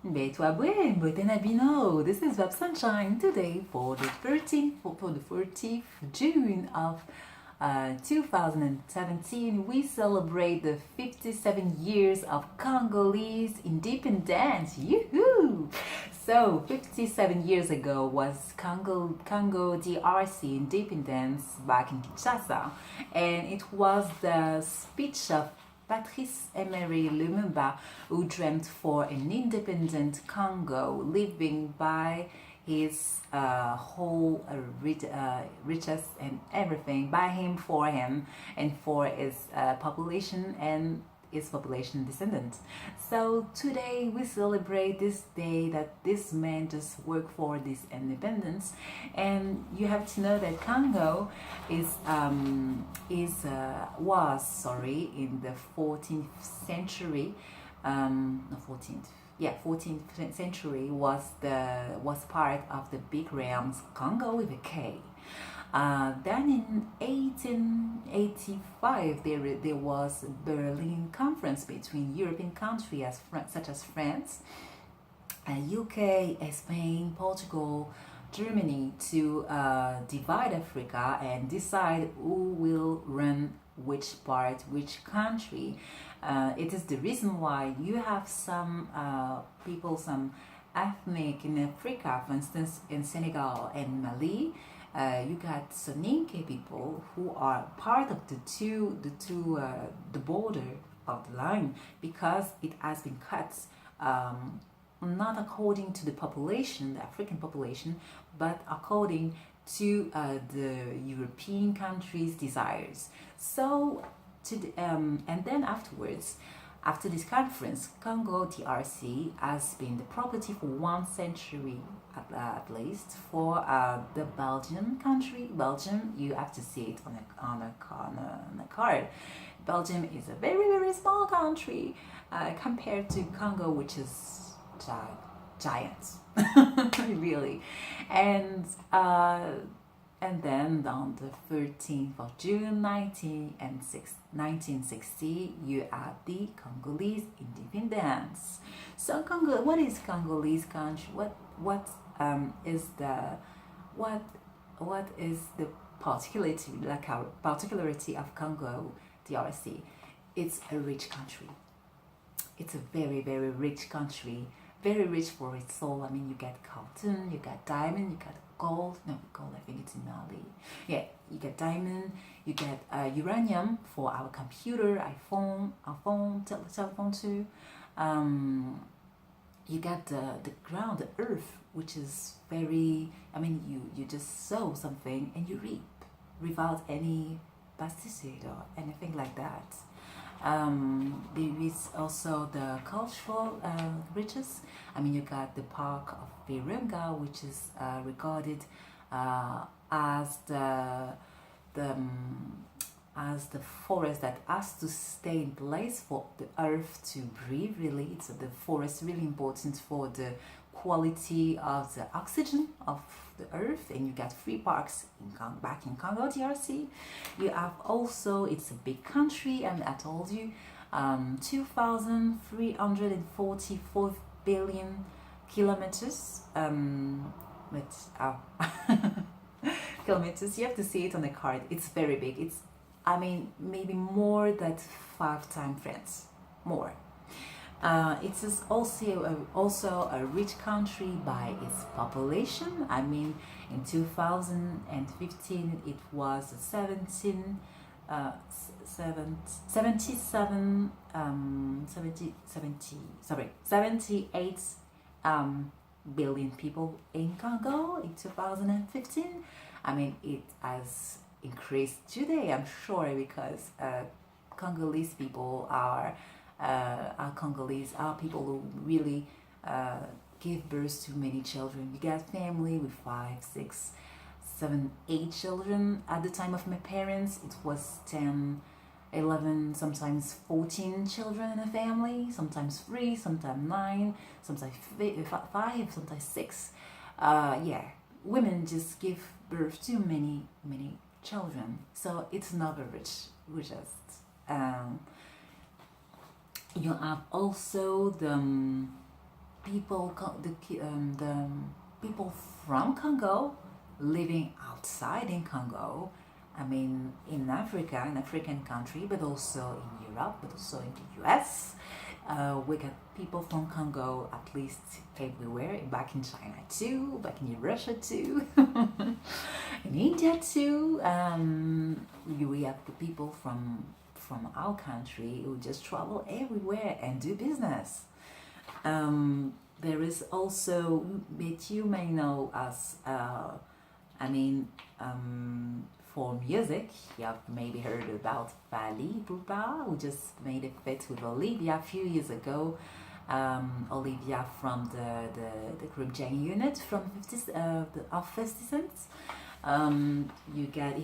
Betwabwe, this is Web Sunshine today for the 14th June of 2017. We celebrate the 57 years of Congolese independence. Yoo-hoo! So 57 years ago was Congo DRC independence back in Kinshasa, and it was the speech of Patrice Emery Lumumba, who dreamt for an independent Congo, living by his whole riches and everything, by him, for him, and for his population and his population descendants. So today we celebrate this day that this man just worked for this independence, and you have to know that Congo was in the 14th century, 14th century was part of the big realms Congo with a K. Then in 1885, there was a Berlin Conference between European countries such as France, UK, Spain, Portugal, Germany to divide Africa and decide who will run which part, which country. It is the reason why you have some people, some ethnic in Africa, for instance, in Senegal and Mali. You got Soninke people who are part of the border of the line, because it has been cut not according to the population, the African population, but according to the European countries' desires. So, and then afterwards, after this conference, Congo DRC has been the property for 1 century at least for the Belgian country. Belgium, you have to see it on a card. Belgium is a very small country compared to Congo, which is giant, really. And then on the 13th of June 1960, you have the Congolese independence. So Congo, what is Congolese country? What is the particularity of Congo DRC? It's a rich country. It's a very rich country, very rich for its soul. I mean, you get cotton, you get diamond, you get gold. No, gold, I think it's in Mali. Yeah, you get diamond, you get uranium for our computer, iPhone, telephone too. You get the ground, the earth, which is very, I mean, you just sow something and you reap without any pesticide or anything like that. There is also the cultural riches. I mean, you got the Park of Virunga, which is regarded as the forest that has to stay in place for the earth to breathe. Really, it's the forest really important for the quality of the oxygen of the earth. And you got 3 parks back in Congo DRC. You have also, it's a big country, and I told you, 2,344 billion kilometers. Kilometers. You have to see it on the card. It's very big. It's, I mean, maybe more than 5 times France. More. It is also a rich country by its population. I mean, in 2015 it was 78 billion people in Congo in 2015. I mean, it has increased today, I'm sure, because Congolese people are Congolese are people who really give birth to many children. You get family with 5, 6, 7, 8 children. At the time of my parents, it was 10, 11, sometimes 14 children in a family, sometimes 3, sometimes 9, sometimes 5, sometimes 6. Yeah, women just give birth to many children. So it's not very rich. We just you have also the people, the people from Congo living outside in Congo. I mean, in Africa, an African country, but also in Europe, but also in the US. We got people from Congo at least everywhere, back in China too, back in Russia too, in India too. We have the people from our country who just travel everywhere and do business. There is also, that you may know as, I mean, for music, you have maybe heard about Fali Pupa, who just made a fit with Olivia a few years ago. Olivia from the group Jenny unit from 50, of 50 Cent.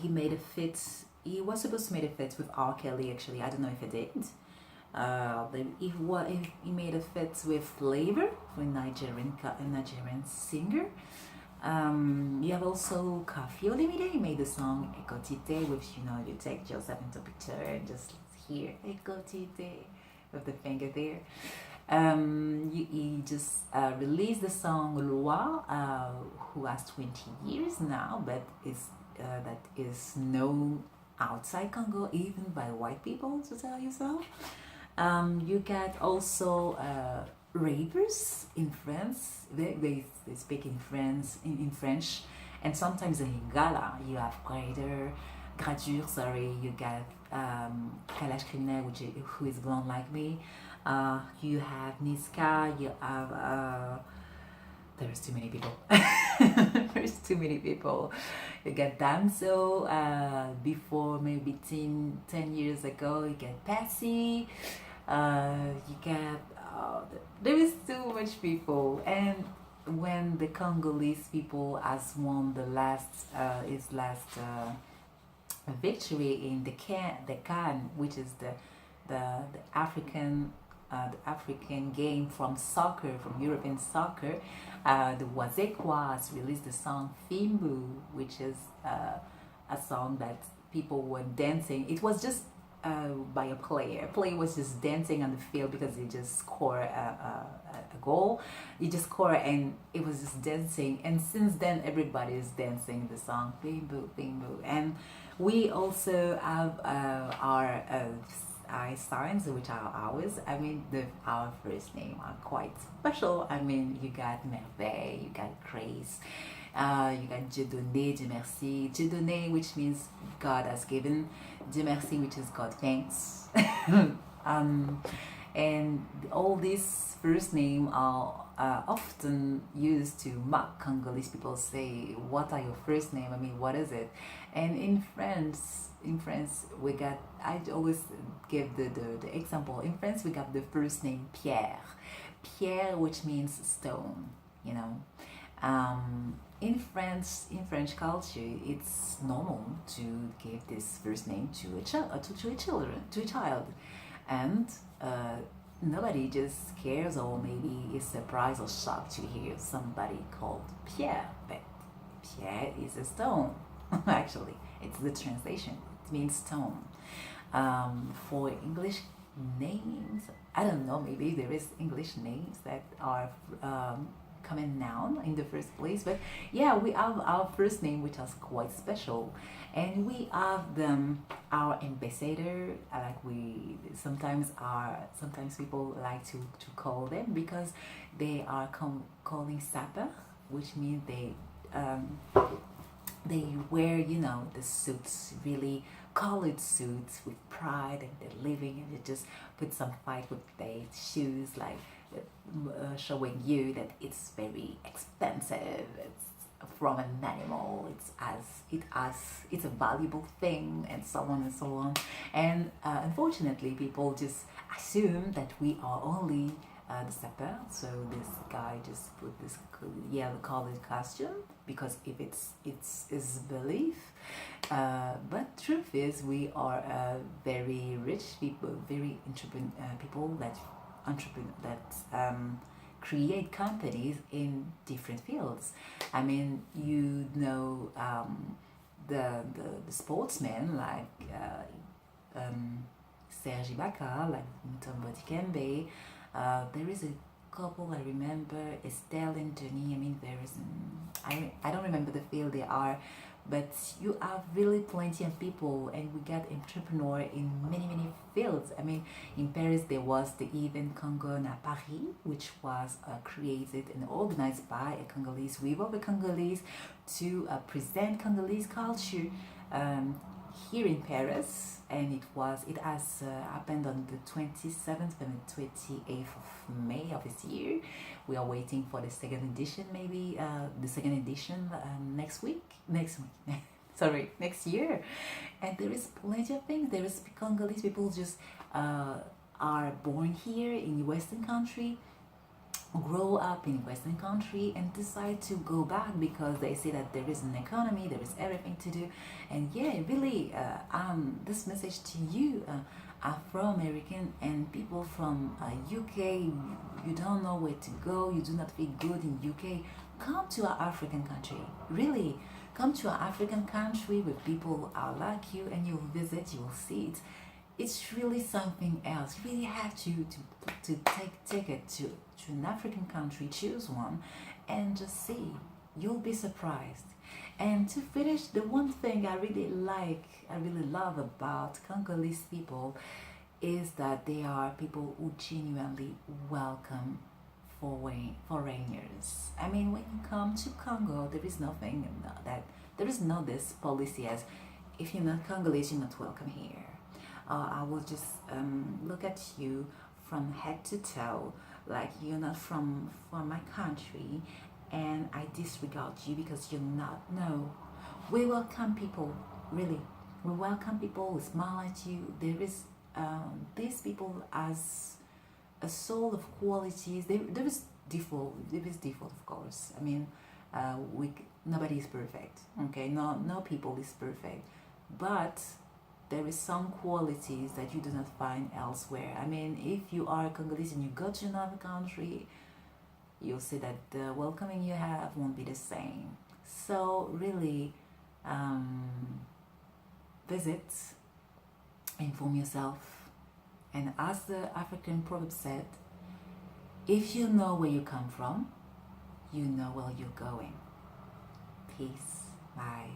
He made a fit. He was supposed to make a fit with R. Kelly. Actually, I don't know if he did. He made a fit with Flavor, a Nigerian singer. You have also Kafi Olimide. He made the song Ekotite, which you take yourself into a picture and just hear Ekotite with the finger there. He just released the song Loi, who has 20 years now, but that is known outside Congo, even by white people, to tell you so. You get also rappers in France. They speak in French, and sometimes in Lingala. You have Gradure, sorry. You get Kalash Criminel, who is blonde like me. You have Niska. You have there's too many people. There's too many people. You get Damso. Before maybe 10 years ago, you get Patsy. You get there is too much people. And when the Congolese people has won his last victory in the CAN, which is the African game from soccer, from European soccer, the Wazekwa has released the song Fimbu, which is a song that people were dancing. It was just by a player. A player was just dancing on the field because he just scored a goal. He just scored and it was just dancing. And since then, everybody is dancing the song Fimbu, Fimbu. And we also have our signs, which are ours. I mean, our first name are quite special. I mean, you got Merveille, you got Grace, you got Dieu donné, Dieu merci. Dieu donné, which means God has given. Dieu merci, which is God thanks. And all these first names are often used to mock Congolese people. Say, what are your first name? I mean, what is it? And in France, we got, I always give the example. In France, we got the first name Pierre. Pierre, which means stone, in French culture, it's normal to give this first name to a child, and nobody just cares or maybe is surprised or shocked to hear somebody called Pierre, but Pierre is a stone. Actually, it's the translation. It means stone. For English names, I don't know. Maybe there is English names that are common noun in the first place, but yeah, we have our first name, which is quite special, and we have our ambassador. Sometimes people like to call them because they are calling sapper, which means they wear, the suits, really colored suits with pride, and they're living, and they just put some fight with their shoes, like showing you that it's very expensive. It's from an animal. It's a valuable thing, and so on and so on. And unfortunately, people just assume that we are only the sapper. So this guy just put this yellow colored costume because if it's his belief. But truth is, we are very rich people, very people that create companies in different fields. I mean, the sportsmen like Serge Ibaka, like Mutombo Dikembe. There is couple I remember, Estelle and Denis. I mean, I don't remember the field they are, but you have really plenty of people, and we got entrepreneur in many fields. I mean, in Paris there was the event Congo à Paris, which was created and organized by a Congolese, with other Congolese, to present Congolese culture um, here in Paris, and it has happened on the 27th and 28th of May of this year. We are waiting for the second edition, maybe the second edition next week. Sorry, next year. And there is plenty of things. There is Congolese people just are born here in Western country, grow up in Western country, and decide to go back because they see that there is an economy, there is everything to do. And yeah, really, this message to you, Afro-American and people from UK, you don't know where to go, you do not feel good in UK, come to our African country. Really, come to our African country with people are like you, and you'll visit, you'll see it. It's really something else. You really have to take it to an African country, choose one, and just see. You'll be surprised. And to finish, the one thing I really love about Congolese people is that they are people who genuinely welcome foreigners. I mean, when you come to Congo, there is nothing that there is no this policy as if you're not Congolese, you're not welcome here. I will just look at you from head to toe, like you're not from my country, and I disregard you because you're not. No, we welcome people, really. We welcome people, we smile at you. There is these people as a soul of qualities. There is default, of course. I mean, nobody is perfect. Okay, no people is perfect, but there is some qualities that you do not find elsewhere. I mean, if you are Congolese and you go to another country, you'll see that the welcoming you have won't be the same. So really, visit, inform yourself, and as the African proverb said, if you know where you come from, you know where you're going. Peace. Bye.